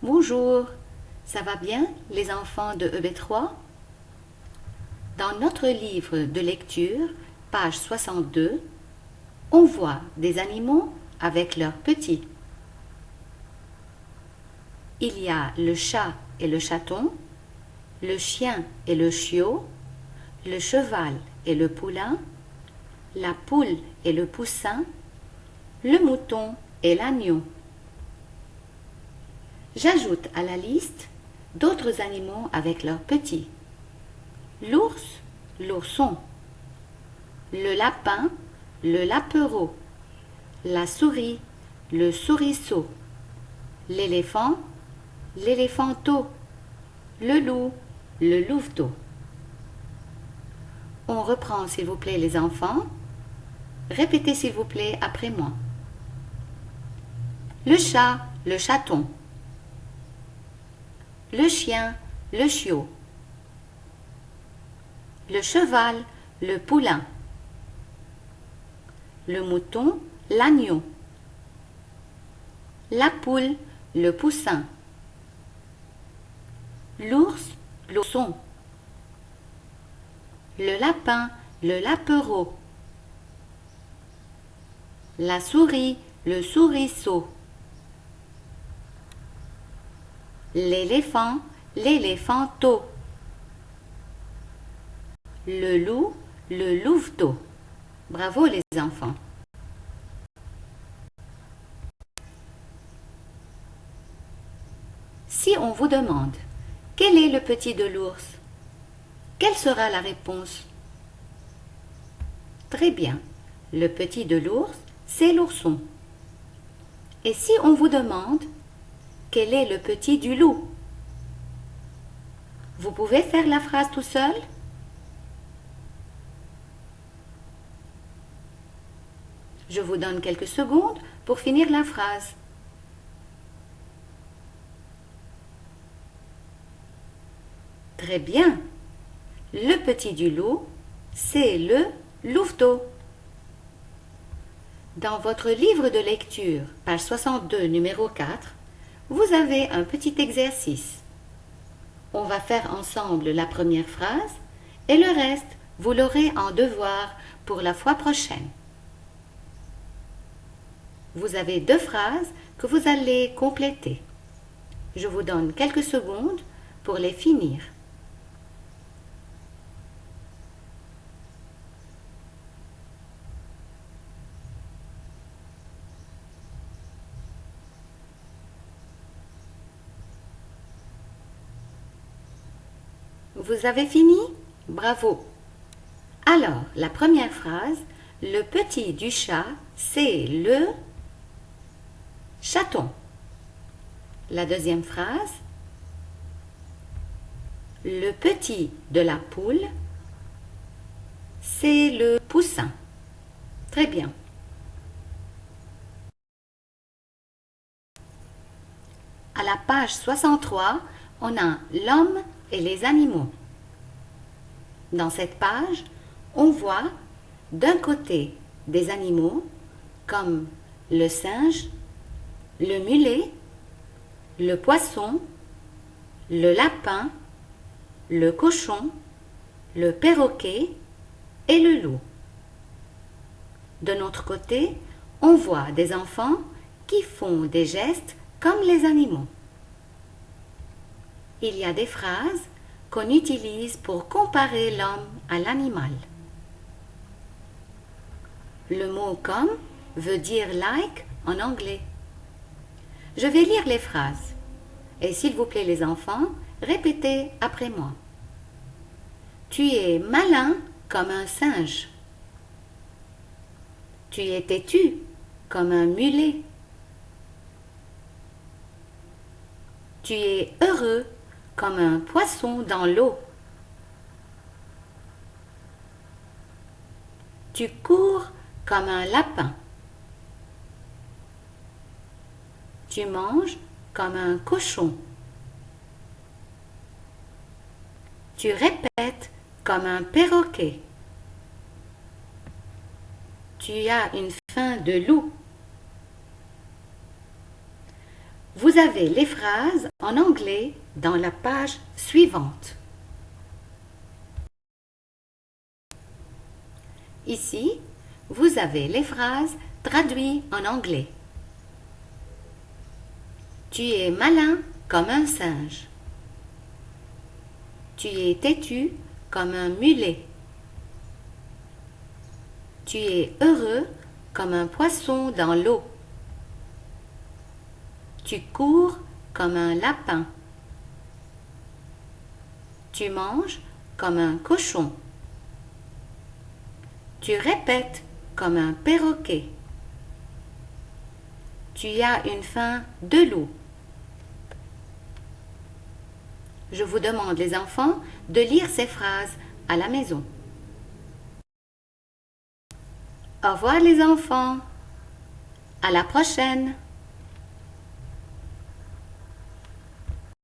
Bonjour, ça va bien les enfants de EB3? Dans notre livre de lecture, page 62, on voit des animaux avec leurs petits. Il y a le chat et le chaton, le chien et le chiot, le cheval et le poulain, la poule et le poussin, le mouton et l'agneau. J'ajoute à la liste d'autres animaux avec leurs petits. L'ours, l'ourson, le lapin, le lapereau, la souris, le souriceau, l'éléphant, l'éléphanteau, le loup, le louveteau. On reprend s'il vous plaît les enfants. Répétez s'il vous plaît après moi. Le chat, le chaton. Le chien, le chiot. Le cheval, le poulain. Le mouton, l'agneau. La poule, le poussin. L'ours, l'ourson. Le lapin, le lapereau. La souris, le souriceau. L'éléphant, l'éléphanteau. Le loup, le louveteau. Bravo les enfants. Si on vous demande quel est le petit de l'ours, quelle sera la réponse? Très bien, le petit de l'ours, c'est l'ourson. Et si on vous demande quel est le petit du loup? Vous pouvez faire la phrase tout seul? Je vous donne quelques secondes pour finir la phrase. Très bien. Le petit du loup, c'est le louveteau. Dans votre livre de lecture, page 62, numéro 4, vous avez un petit exercice. On va faire ensemble la première phrase et le reste, vous l'aurez en devoir pour la fois prochaine. Vous avez 2 phrases que vous allez compléter. Je vous donne quelques secondes pour les finir. Vous avez fini? Bravo! Alors, la première phrase, le petit du chat, c'est le chaton. La deuxième phrase, le petit de la poule, c'est le poussin. Très bien. À la page 63, on a l'homme et les animaux. Dans cette page, on voit d'un côté des animaux comme le singe, le mulet, le poisson, le lapin, le cochon, le perroquet et le loup. De notre côté, on voit des enfants qui font des gestes comme les animaux. Il y a des phrases qu'on utilise pour comparer l'homme à l'animal. Le mot comme veut dire like en anglais. Je vais lire les phrases. Et s'il vous plaît les enfants, répétez après moi. Tu es malin comme un singe. Tu es têtu comme un mulet. Tu es heureux comme un poisson dans l'eau. Tu cours comme un lapin. Tu manges comme un cochon. Tu répètes comme un perroquet. Tu as une faim de loup. Vous avez les phrases en anglais dans la page suivante. Ici, vous avez les phrases traduites en anglais. Tu es malin comme un singe. Tu es têtu comme un mulet. Tu es heureux comme un poisson dans l'eau. Tu cours comme un lapin. Tu manges comme un cochon. Tu répètes comme un perroquet. Tu as une faim de loup. Je vous demande, les enfants, de lire ces phrases à la maison. Au revoir les enfants. À la prochaine.